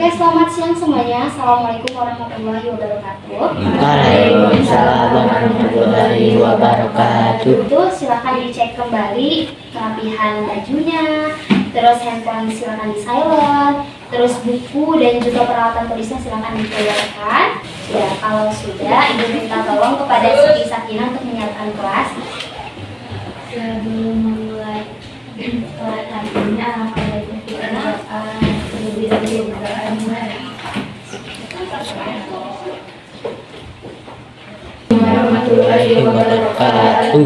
Oke, selamat siang semuanya. Assalamualaikum warahmatullahi wabarakatuh. Waalaikumsalam warahmatullahi wabarakatuh. Silakan dicek kembali kerapihan bajunya, terus handphone silakan di silent, terus buku dan juga peralatan tulisnya silakan dikeluarkan. Ya, kalau sudah, Ibu minta tolong kepada Siti Sakinah untuk menyiapkan kelas. Sebelum memulai kelas nantinya, Warahmatullahi wabarakatuh.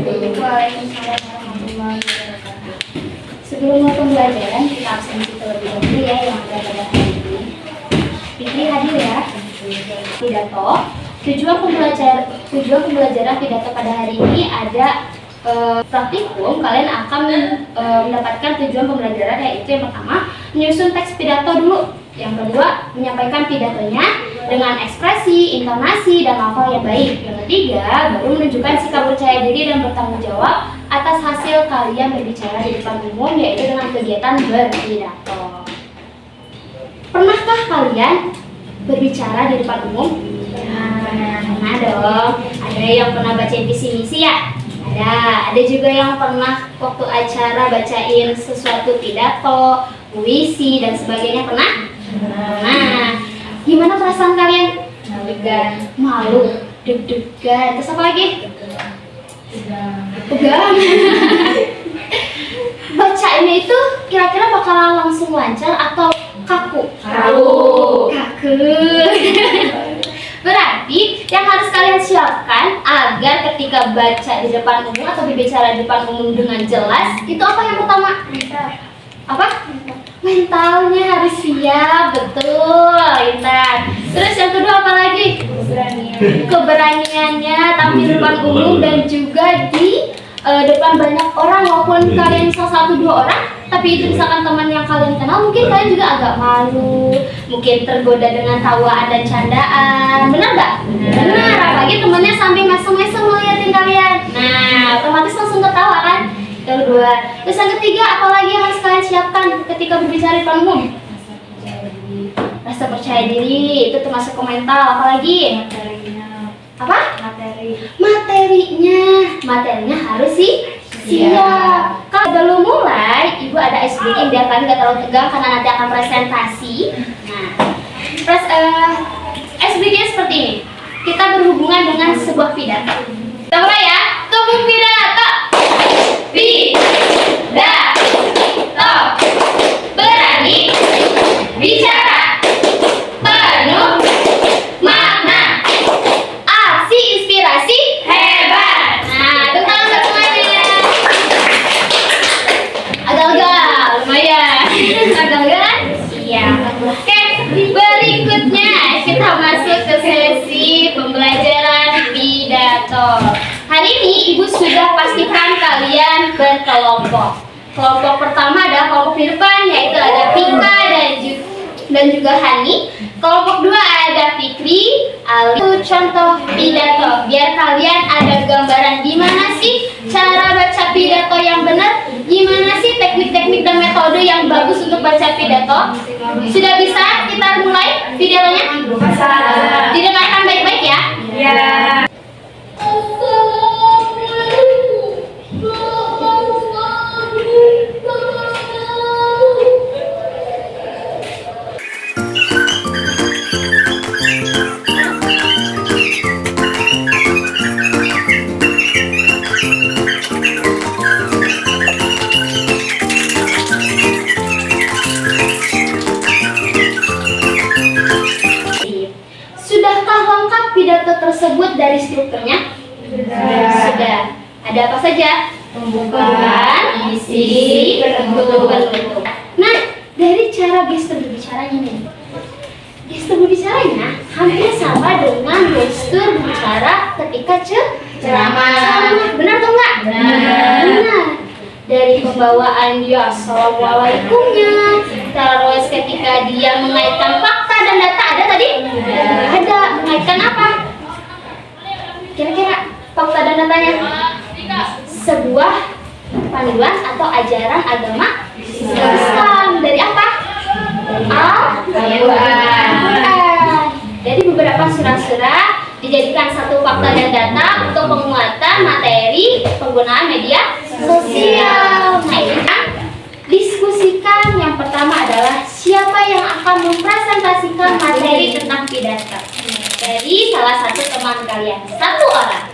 Sebelum pembelajaran kita absensi terlebih dahulu ya yang ada pada hari ini. Fikri hadir ya. Pidato. Tujuan pembelajaran pidato pada hari ini ada praktikum. Kalian akan mendapatkan tujuan pembelajaran, yaitu yang pertama menyusun teks pidato dulu. Yang kedua, menyampaikan pidatonya dengan ekspresi, intonasi, dan lafal yang baik. Yang ketiga, baru menunjukkan sikap percaya diri dan bertanggung jawab atas hasil kalian berbicara di depan umum, yaitu dengan kegiatan berpidato. Pernahkah kalian berbicara di depan umum? Pernah dong. Ada yang pernah bacain visi misi ya? Ada juga yang pernah waktu acara bacain sesuatu pidato, puisi, dan sebagainya. Pernah? Nah, gimana perasaan kalian? Malu, deg-degan, terus apa lagi? Tegang. Bacainnya itu kira-kira bakalan langsung lancar atau kaku? Kaku. Berarti yang harus kalian siapkan agar ketika baca di depan umum atau berbicara di depan umum dengan jelas, itu apa yang pertama? Apa? Mentalnya harus siap, betul, Intan. Terus yang kedua apa lagi? Keberaniannya tampil di depan umum dan juga di depan banyak orang, walaupun kalian salah satu dua orang, tapi itu misalkan teman yang kalian kenal, mungkin kalian juga agak malu, mungkin tergoda dengan tawaan dan candaan. Benar nggak? Benar. Apalagi temannya sambil mesem-mesem ngeliatin kalian. Nah, otomatis langsung ketawa kan? Yang kedua. Terus yang ketiga, apalagi yang harus kalian siapkan ketika berbicara di depan umum? Rasa percaya diri, itu termasuk komentar. Apalagi? Apa? Materinya harus siap. Kalau belum mulai, Ibu ada ice breaking biar kalian gak terlalu tegang karena nanti akan presentasi. Nah, ice breaking seperti ini. Kita berhubungan dengan sebuah pidato. Kita mulai ya. Tunggu pidato. Pidato. Berani bicara penuh makna. Aksi inspirasi hebat. Nah, tepuk tangan semuanya. Agak-agak, lumayan. Agak-agak kan? Iya. Oke, berikutnya kita masuk ke sesi pembelajaran pidato. Hari ini Ibu sudah pastikan kalian berkelompok. Kelompok pertama adalah kelompok di depan, yaitu ada Pika dan juga Hani. Kelompok dua ada Fikri, Ali. Itu contoh pidato. Biar kalian ada gambaran gimana sih cara baca pidato yang benar, gimana sih teknik-teknik dan metode yang bagus untuk baca pidato. Sudah bisa kita mulai videonya? Didengarkan baik-baik ya. Ya. Sudahkah lengkap pidato tersebut dari strukturnya? Sudah. Ada apa saja? Pembukaan, isi, penutup. Nah, dari cara gestur berbicaranya nih. Gestur berbicaranya hampir sama dengan gestur berbicara ketika ceramah. Benar atau enggak? Benar. Dari pembawaan dia assalamualaikumnya, terus ketika dia mengaitkan fakta dan data, ada tadi? Ada. Mengaitkan apa? Kira-kira fakta dan datanya? Sebuah panduan atau ajaran agama Islam. Dari apa? Al-Quran. beberapa surat-surat, dijadikan satu fakta dan data untuk penguatan materi penggunaan media sosial. Nah, ini kan diskusikan. Yang pertama adalah siapa yang akan mempresentasikan materi tentang pidato. Dari salah satu teman kalian, satu orang.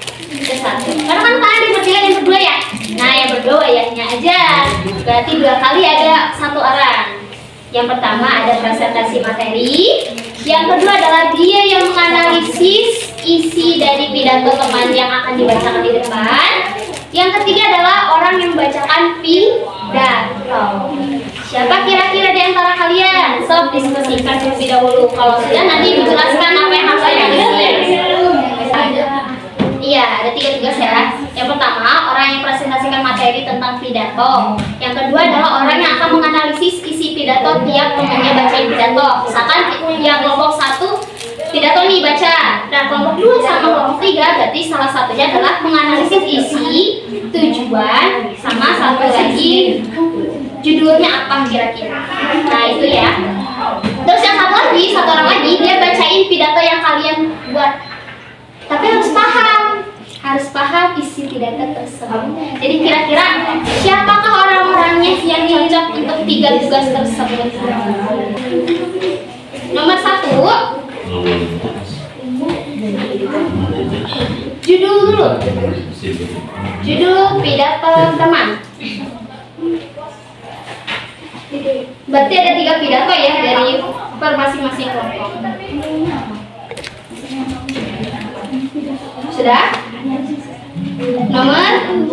Satu. Karena kan kalian di bertiga yang berdua ya. Nah, yang berdua wayahnya aja. Berarti 2 kali ada 1 orang. Yang pertama ada presentasi materi. Yang kedua adalah dia yang menganalisis isi dari pidato teman yang akan dibacakan di depan. Yang ketiga adalah orang yang membacakan pidato. Siapa kira-kira di antara kalian? Sob, diskusikan terlebih dahulu. Kalau sudah nanti dijelaskan apa yang harus kalian tulis. Iya, ada 3 tugas ya. Yang pertama, orang yang presentasikan materi tentang pidato. Yang kedua adalah orang yang akan menganalisis isi pidato tiap temannya bacain pidato. Misalkan yang kelompok 1 pidato nih baca. Nah, kelompok 2 sama kelompok 3 berarti salah satunya adalah menganalisis isi, tujuan, sama satu lagi judulnya apa kira-kira. Nah, itu ya. Terus yang satu orang lagi dia bacain pidato yang kalian buat. Tapi harus paham isi pidato tersebut. Jadi kira-kira siapakah orang-orangnya yang cocok untuk 3 tugas tersebut? Nomor 1, judul dulu. Judul pidato teman. Berarti ada 3 pidato ya dari per masing-masing kelompok. Sudah? Nomor 2,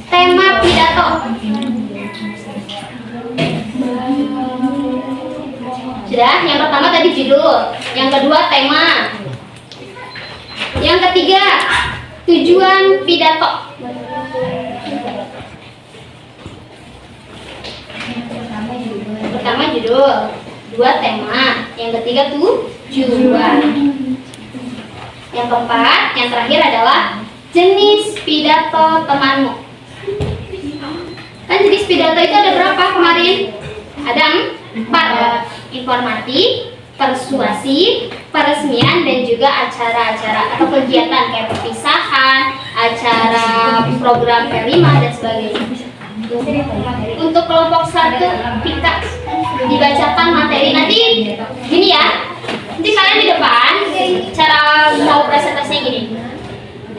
tema pidato. Sudah? Yang pertama tadi judul, yang kedua tema, yang ketiga tujuan pidato. Pertama judul, 2 tema, yang ketiga tujuan. Yang keempat, yang terakhir adalah jenis pidato temanmu. Kan jenis pidato itu ada berapa kemarin? Ada 4, informatif, persuasif, peresmian, dan juga acara-acara atau kegiatan kayak perpisahan, acara program P5 dan sebagainya. Untuk kelompok 1 kita dibacakan materi nanti gini ya. Nanti kalian di depan cara mau presentasinya gini.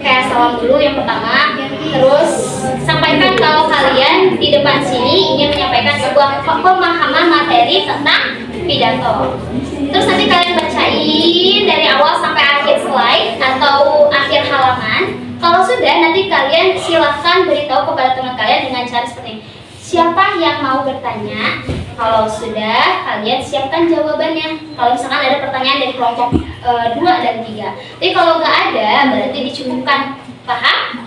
Kayak salam dulu yang pertama, terus sampaikan kalau kalian di depan sini ingin menyampaikan sebuah pemahaman materi tentang pidato. Terus nanti kalian bacain dari awal sampai akhir slide atau akhir halaman. Kalau sudah, nanti kalian silahkan beritahu kepada teman kalian dengan cara seperti ini. Siapa yang mau bertanya? Kalau sudah, kalian siapkan jawabannya. Kalau misalkan ada pertanyaan dari kelompok 2 dan 3. Tapi kalau nggak ada, berarti dicukupkan. Paham?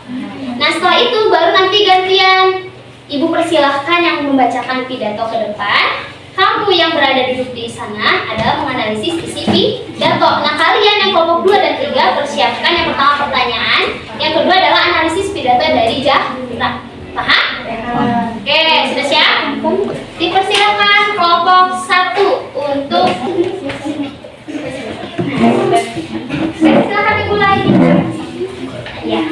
Nah, setelah itu baru nanti gantian. Ibu persilahkan yang membacakan pidato ke depan. Kamu yang berada duduk di sana adalah menganalisis isi pidato. Nah, kalian yang kelompok 2 dan 3 persiapkan yang pertama pertanyaan. Yang kedua adalah analisis pidato dari Zahra. Paham? Oke, sudah siap? Dipersilakan kelompok 1 untuk silakan dimulai. Ya.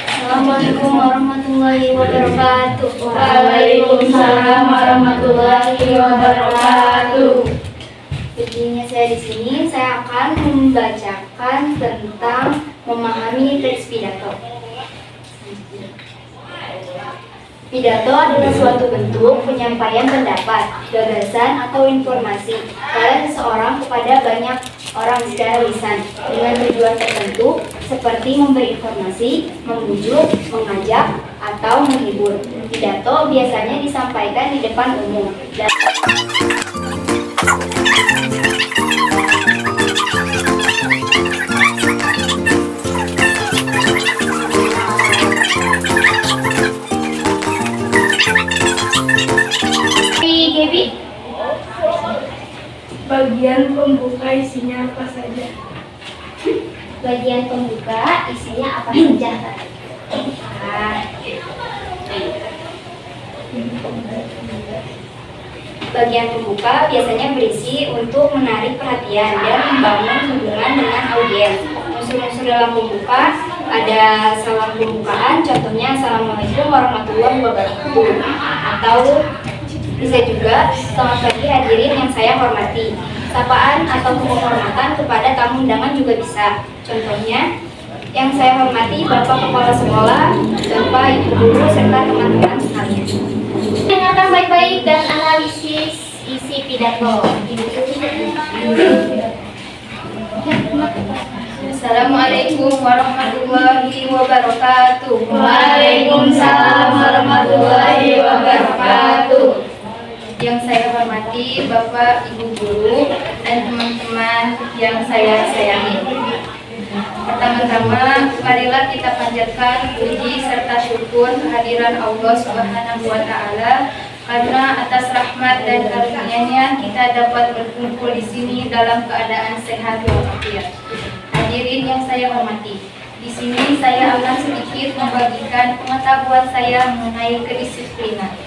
Assalamualaikum warahmatullahi wabarakatuh. Waalaikumsalam warahmatullahi wabarakatuh. Begini, saya di sini saya akan membacakan tentang memahami teks pidato. Pidato adalah suatu bentuk penyampaian pendapat, gagasan, atau informasi oleh seseorang kepada banyak orang secara lisan dengan tujuan tertentu seperti memberi informasi, membujuk, mengajak, atau menghibur. Pidato biasanya disampaikan di depan umum. Bagian pembuka isinya apa saja? Bagian pembuka isinya apa saja? Bagian pembuka biasanya berisi untuk menarik perhatian dan membangun hubungan dengan audiens. Unsur-unsur dalam pembuka ada salam pembukaan, contohnya Assalamualaikum warahmatullahi wabarakatuh, atau bisa juga selamat pagi hadirin yang saya hormati. Sapaan atau penghormatan kepada tamu undangan juga bisa. Contohnya, yang saya hormati Bapak Kepala Sekolah, Bapak Ibu Guru, serta teman-teman sekalian. Dengarkan baik-baik dan analisis isi pidato. Assalamualaikum warahmatullahi wabarakatuh. Waalaikumsalam warahmatullahi wabarakatuh. Yang saya hormati Bapak, Ibu Guru, dan teman-teman yang saya sayangi. Pertama-tama, marilah kita panjatkan puji serta syukur kehadiran Allah Subhanahu wa Ta'ala, karena atas rahmat dan karunia-Nya kita dapat berkumpul di sini dalam keadaan sehat walafiat. Hadirin yang saya hormati, di sini saya akan sedikit membagikan pengetahuan saya mengenai kedisiplinan.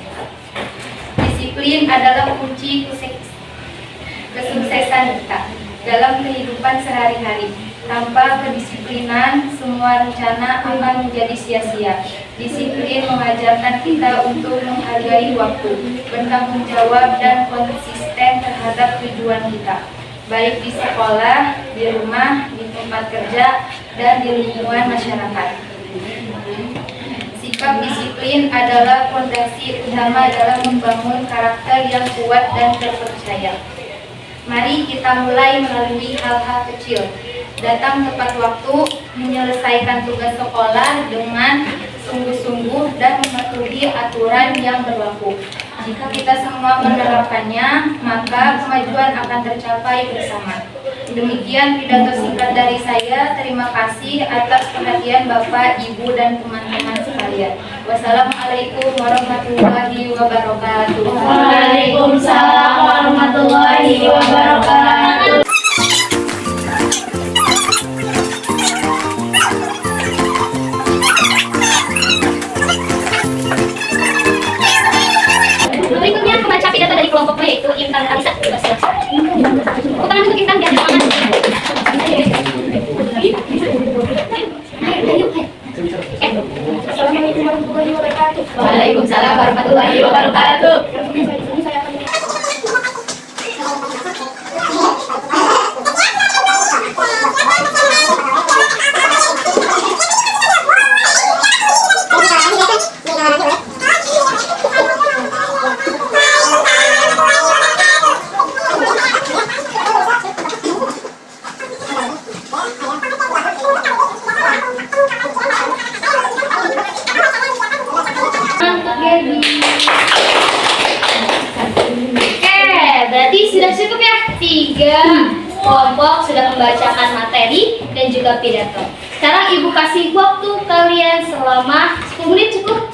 Disiplin adalah kunci kesuksesan kita dalam kehidupan sehari-hari. Tanpa kedisiplinan, semua rencana akan menjadi sia-sia. Disiplin mengajarkan kita untuk menghargai waktu, bertanggung jawab dan konsisten terhadap tujuan kita, baik di sekolah, di rumah, di tempat kerja, dan di lingkungan masyarakat. Sikap disiplin adalah fondasi utama dalam membangun karakter yang kuat dan terpercaya. Mari kita mulai melalui hal-hal kecil. Datang tepat waktu, menyelesaikan tugas sekolah dengan sungguh-sungguh dan mematuhi aturan yang berlaku. Jika kita semua menerapkannya, maka kemajuan akan tercapai bersama. Demikian pidato singkat dari saya. Terima kasih atas perhatian Bapak, Ibu, dan teman-teman sekalian. Wassalamualaikum warahmatullahi wabarakatuh. Waalaikumsalam warahmatullahi wabarakatuh. Berikutnya pembaca pidato dari kelompokku yaitu Intan Alisa. Tangan untuk Intan biar semangat. Assalamualaikum warahmatullahi wabarakatuh. Waalaikumsalam warahmatullahi wabarakatuh. Berarti sudah cukup ya? 3 kelompok sudah membacakan materi dan juga pidato. Sekarang Ibu kasih waktu kalian selama 10 menit cukup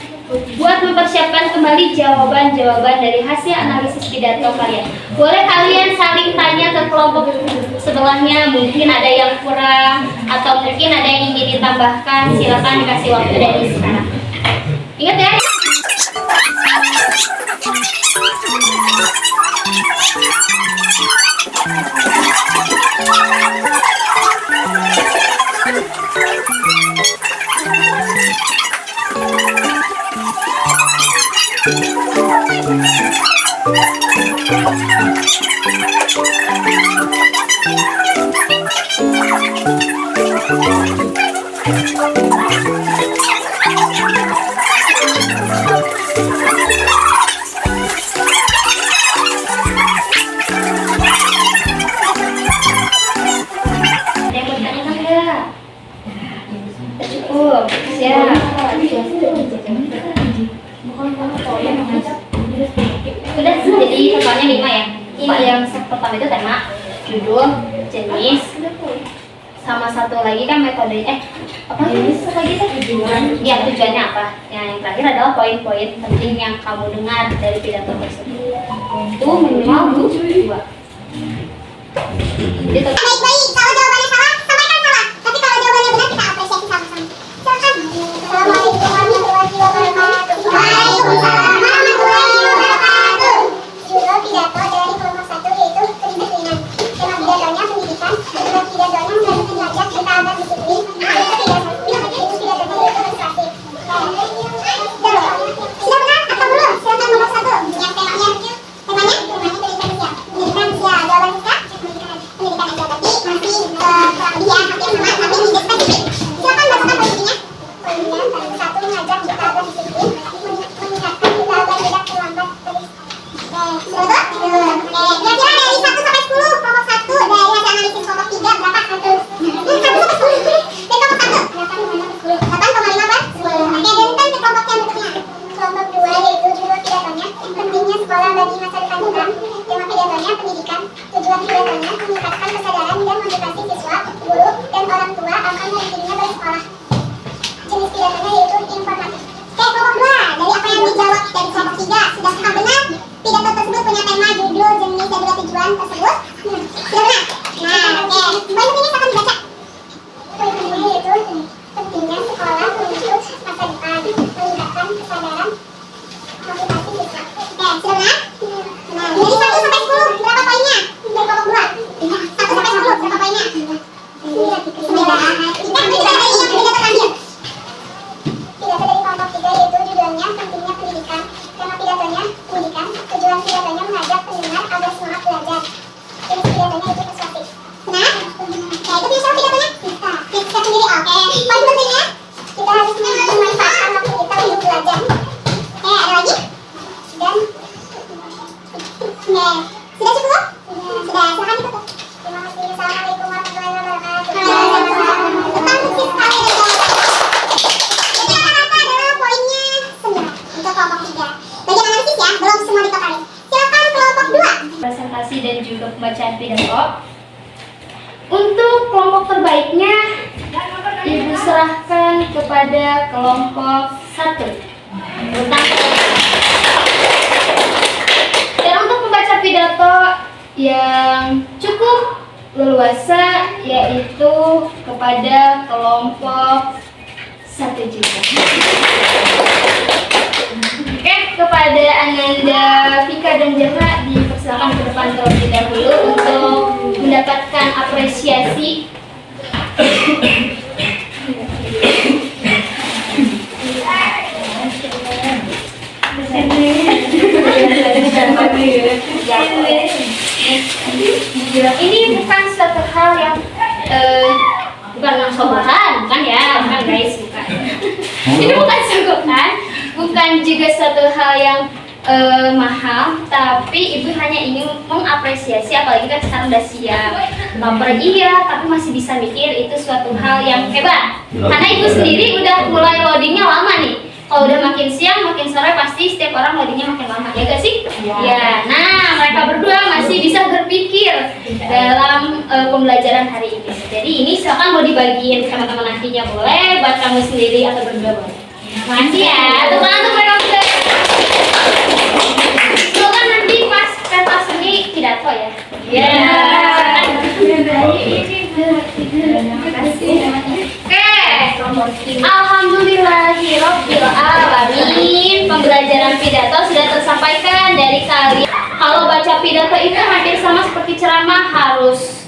buat mempersiapkan kembali jawaban-jawaban dari hasil analisis pidato kalian. Boleh kalian saling tanya ke kelompok sebelahnya, mungkin ada yang kurang atau mungkin ada yang ingin ditambahkan. Silakan dikasih waktu dari sekarang. Ingat ya. Cukup, siap. Udah, jadi totalnya 5 ya. Yang pertama itu tema, judul, jenis, sama satu lagi kan metode. Apa satu lagi tuh? Tujuan. Ya, tujuannya apa? Yang terakhir adalah poin-poin penting yang kamu dengar dari pidato tersebut. Itu minimal 2. Jadi Baik-baik, kalau jawabannya salah, sampaikan salah. Tapi kalau jawabannya benar, kita apresiasi sama-sama. Silakan. Assalamualaikum warahmatullahi wabarakatuh. Waalaikumsalam warahmatullahi wabarakatuh. Judul pidato lebih ya, hampir sama, tapi ini spesifik. Silakan bacakan poin intinya. Poinnya, satu, mengajak kita agar disiplin, mengingatkan kita agar tidak terlambat. Betul? Kira-kira dari 1 sampai 10, kelompok 1 dari hasil analisis kelompok 3 berapa? 1 sampai 10. Dari kelompok 1, 8,5 per 10. Oke, dan ke kelompok yang berikutnya. Kelompok 2 yaitu judul pidatonya, pentingnya sekolah bagi masa depan kita. Tema pidatonya, pendidikan. Tujuan pidatonya, meningkatkan kesadaran dan motivasi siswa, guru, dan orang tua akan dirinya bersekolah. Jenis pidatonya yaitu informatif. Oke, kelompok 2, dari apa yang dijawab dari kelompok 3, sudahkah benar? Pidato tersebut punya tema, judul, jenis, dan juga tujuan tersebut. Sudah benar? Nah, oke. Poin pentingnya akan dibaca. Poin pentingnya yaitu pentingnya sekolah untuk masa depan, meningkatkan kesadaran, motivasi siswa. Oke, sudah benar? Nah, dari 1 sampai 10, berapa poinnya? Dari kelompok 2. 1 sampai 10, berapa poinnya? 9. Kita bisa dari yang pidato terakhir. Pidato dari kelompok 3 yaitu judulnya pentingnya pendidikan. Tema pidatonya pendidikan. Tujuan pidatonya mengajak pendengar agar semangat belajar. Jenis pidatonya itu persuasif. Benar? Oke, itu bisa pidatonya? Bisa. Bisa sendiri. Oke. Poin pentingnya kita harus memanfaatkan waktu kita untuk belajar. Oke, ada lagi? Dan oke, sudah cukup? Sudah, silakan ditutup. Terima kasih. Assalamualaikum warahmatullahi wabarakatuh. Tentang fungsi sekali dan jawaban. Jadi rata-rata adalah poinnya 9 untuk kelompok 3. Bagian analisis ya, belum semua ditotalin. Silakan kelompok 2. Presentasi dan juga pembacaan pidato. Untuk kelompok terbaiknya, Ibu serahkan kepada kelompok 1. Dan untuk membaca pidato yang cukup leluasa yaitu kepada kelompok 1 juga. Oke, kepada Ananda, Vika, dan Jara dipersilakan ke depan terlebih dahulu untuk mendapatkan apresiasi. Ini bukan suatu hal yang bukan sogokan, bukan ya, bukan guys, bukan. Ini bukan sogokan, bukan juga suatu hal yang mahal, tapi ibu hanya ingin mengapresiasi, apalagi kan sekarang udah siang. Lapar iya, tapi masih bisa mikir, itu suatu hal yang hebat. Karena ibu sendiri udah mulai loadingnya lama nih. Kalau udah makin siang, makin sore pasti setiap orang loadingnya makin lama, ya gak sih? Ya. Nah, mereka berdua masih bisa berpikir dalam pembelajaran hari ini. Jadi ini silakan mau dibagiin ke teman-teman nantinya boleh, buat kamu sendiri atau berdua boleh. Makasih ya, teman-teman untuk mereka berdua. Semoga nanti pas pentas seni pidato ya. Ya. Oke, alhamdulillahirobbil alamin. Pembelajaran pidato sudah tersampaikan dari kalian. Kalau baca pidato itu hampir sama seperti ceramah, harus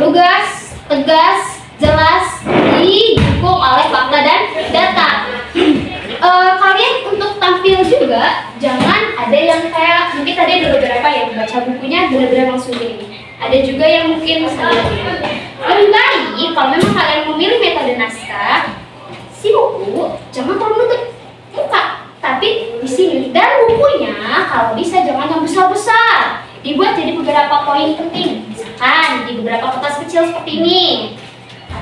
lugas, tegas, jelas, didukung oleh fakta dan data. Kalian untuk tampil juga jangan ada yang kayak mungkin tadi ada beberapa yang baca bukunya benar-benar langsung gini. Ada juga yang mungkin misalnya lebih baik kalau memang kalian memilih metode naskah, si buku jangan terlalu menutup muka, tapi di sini dan bukunya kalau bisa jangan yang besar-besar, dibuat jadi beberapa poin penting, misalkan di beberapa kertas kecil seperti ini,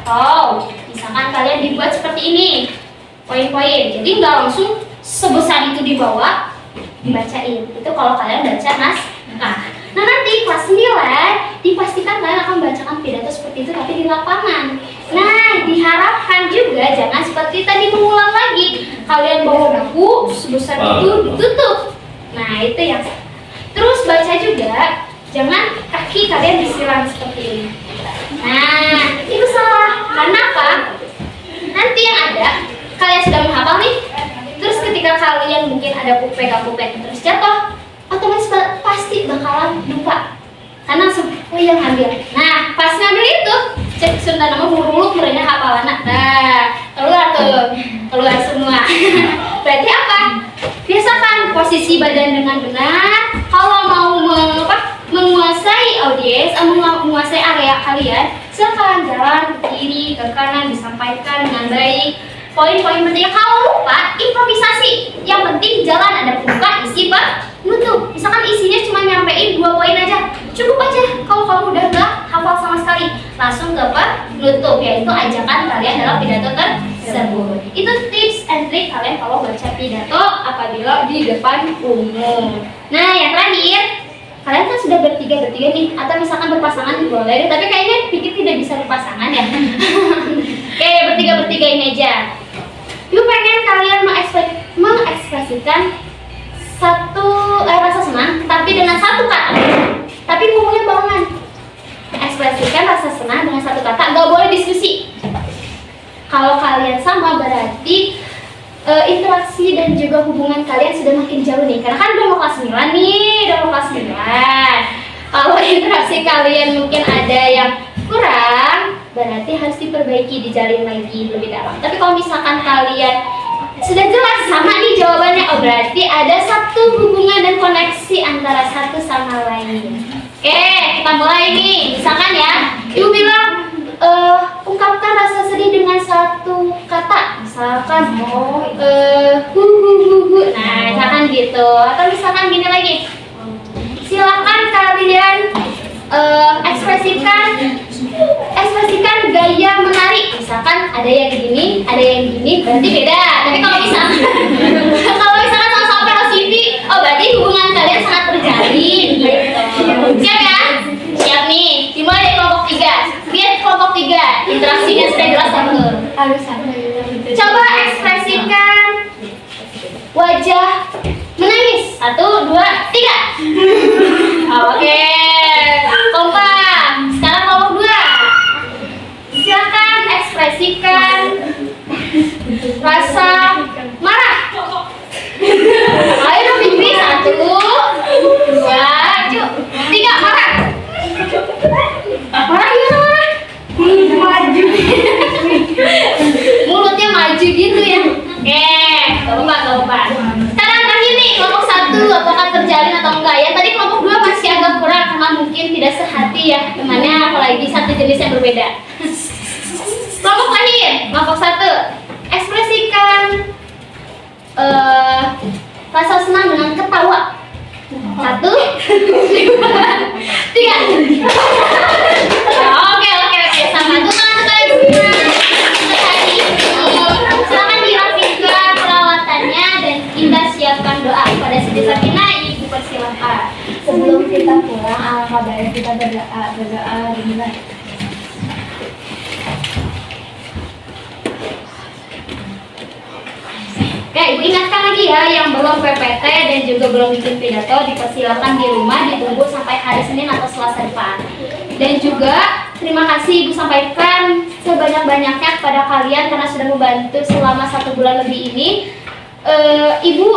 atau misalkan kalian dibuat seperti ini poin-poin, jadi nggak langsung sebesar itu dibawa dibacain. Itu kalau kalian baca naskah. Nah nanti kelas 9 dipastikan kalian akan membacakan pidato seperti itu tapi di lapangan. Nah diharapkan juga jangan seperti tadi mengulang lagi. Kalian bawa buku sebesar itu ditutup. Nah itu yang. Terus baca juga jangan kaki kalian disilang seperti ini. Nah itu salah. Karena apa? Nanti yang ada kalian sudah menghafal nih. Terus ketika kalian mungkin ada pegang pulpen terus jatuh, otomatis pasti bakalan lupa karena langsung yang ngambil. Nah pas ngambil itu cek suntan nama muruluk merenya hafalan. Nah keluar semua. Berarti apa? Biasakan posisi badan dengan benar. Kalau mau menguasai audiens menguasai area kalian, silakan jalan ke kiri, ke kanan, disampaikan dengan baik. Poin-poin pentingnya, kalau lupa improvisasi. Yang penting jalan, ada pembuka, isi, penutup. Misalkan isinya cuma nyampein 2 poin aja, cukup aja. Kalau kamu udah nggak hafal sama sekali, langsung ke penutup, yaitu ajakan kalian dalam pidato tersebut. Itu tips and trick kalian kalau baca pidato apabila di depan umum. Nah, yang terakhir, kalian kan sudah bertiga nih, atau misalkan berpasangan boleh, tapi kayaknya pikir tidak bisa berpasangan ya. Oke, bertiga ini aja. Yuk, pengen kalian mengekspresikan rasa senang, tapi dengan satu kata. Tapi ngomongnya barengan. Ekspresikan rasa senang dengan satu kata, nggak boleh diskusi. Kalau kalian sama berarti interaksi dan juga hubungan kalian sudah makin jauh nih, karena kan udah mau kelas 9 nih, Kalau interaksi kalian mungkin ada yang kurang, berarti harus diperbaiki, dijalin lagi lebih dalam. Tapi kalau misalkan kalian sudah jelas sama nih jawabannya, oh berarti ada satu hubungan dan koneksi antara satu sama lain. Oke, kita mulai nih. Misalkan ya, ibu bilang ungkapkan rasa sedih dengan satu kata, misalkan nah misalkan gitu, atau misalkan gini lagi, silakan kalian ekspresikan gaya menari, misalkan ada yang gini, berarti beda. Tapi kalau misalkan sama-sama velocity, oh berarti hubungan kalian sangat terjalin gitu. Siap ya? Siap nih, dimulai dari kelompok 3. Lihat kelompok 3, interaksinya sudah jelas betul. Coba ekspresikan wajah menangis. 1, 2, 3. Oke, kompak. Sekarang kelompok 2. Silakan ekspresikan rasa marah. Ayo dong Fikri, 1, 2, 3, marah. Marah gimana marah? Maju. Mulutnya maju gitu ya. Oke, coba. Sekarang terakhir nih, kelompok 1 apakah terjalin atau enggak ya? Tadi kelompok 2 masih agak kurang karena mungkin tidak sehati ya temannya, apalagi satu jenis yang berbeda. Kelompok terakhir, kelompok 1, ekspresikan rasa senang dengan ketawa. 1, 2, 3. Oke, sama. Tangan semua. Hari ini silakan dirapikan perawatannya dan kita siapkan doa pada Siti Sakinah. Ibu persilakan. Sebelum kita pulang, alangkah baiknya kita berdoa dimulai. Oke, ibu ingatkan lagi ya, yang belum PPT dan juga belum bikin pidato, dipersilakan di rumah, ditunggu sampai hari Senin atau Selasa depan. Dan juga terima kasih ibu sampaikan sebanyak-banyaknya kepada kalian karena sudah membantu selama 1 bulan lebih ini. Ibu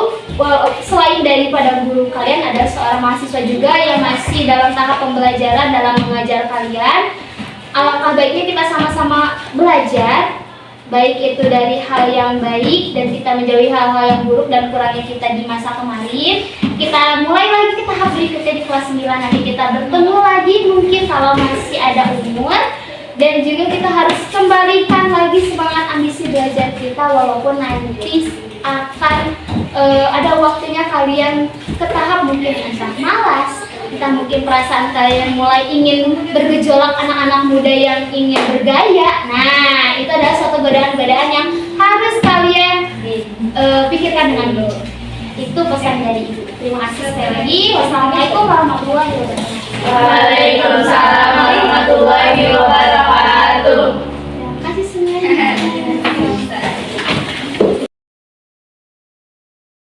selain daripada guru kalian, ada seorang mahasiswa juga yang masih dalam tahap pembelajaran dalam mengajar kalian. Alangkah baiknya kita sama-sama belajar, baik itu dari hal yang baik dan kita menjauhi hal-hal yang buruk dan kurangnya kita di masa kemarin. Kita mulai lagi ke tahap berikutnya di kelas 9, nanti kita bertemu lagi mungkin kalau masih ada umur. Dan juga kita harus kembalikan lagi semangat ambisi belajar kita, walaupun nanti akan ada waktunya kalian ke tahap mungkin entah malas, entah mungkin perasaan kalian mulai ingin bergejolak, anak-anak muda yang ingin bergaya. Nah, itu adalah suatu godaan-godaan yang harus kalian pikirkan dengan dulu. Itu pesan dari ibu. Terima kasih sekali lagi. Wassalamualaikum warahmatullahi wabarakatuh.